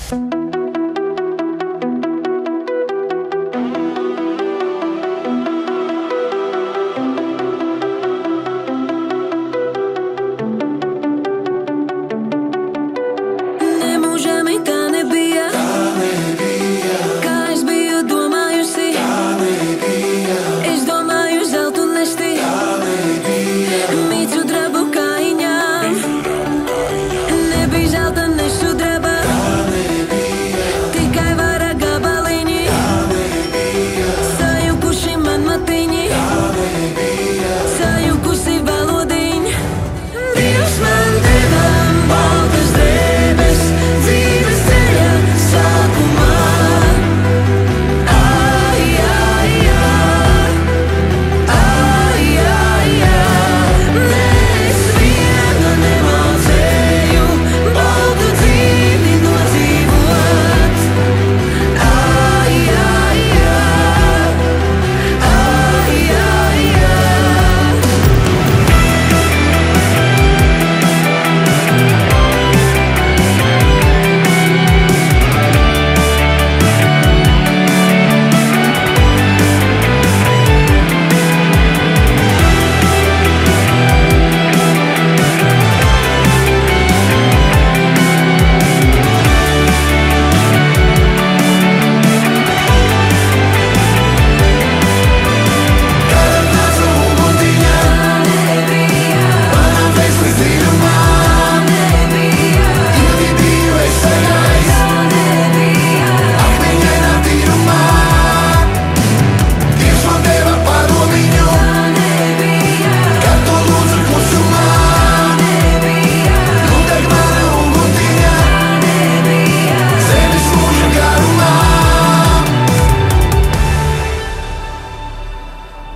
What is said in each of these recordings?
Nemūžami tā nebija, kā es biju domājusi. Es domāju zeltu nesti, mīcu drabu kājām. Nebija zelta ne sudraba, tikai vara gabaliņi. Sajukuši man matiņi, sajukusi valodiņa. Dievs man deva baltas drēbes dzīves ceļa sākumā. Ai, ai, ai, ai, ai, ai. Es viena nemācēju baltu dzīvi nodzīvot. Ai, ai, ai, ai, ai, ai.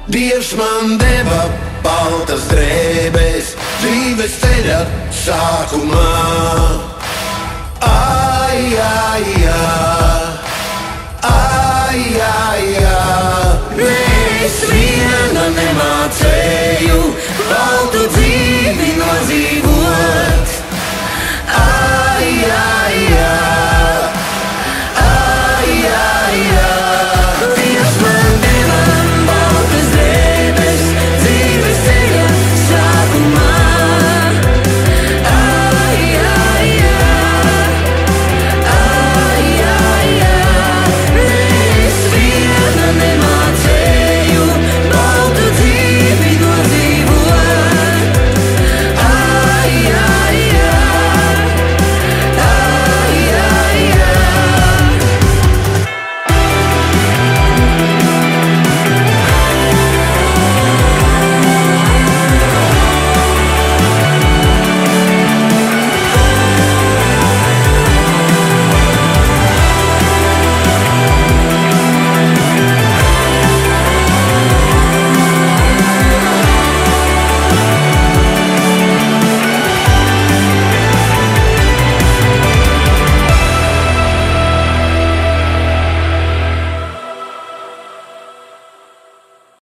Dievs man deva baltas drēbes dzīves ceļa sākumā. Ai, ai, ai.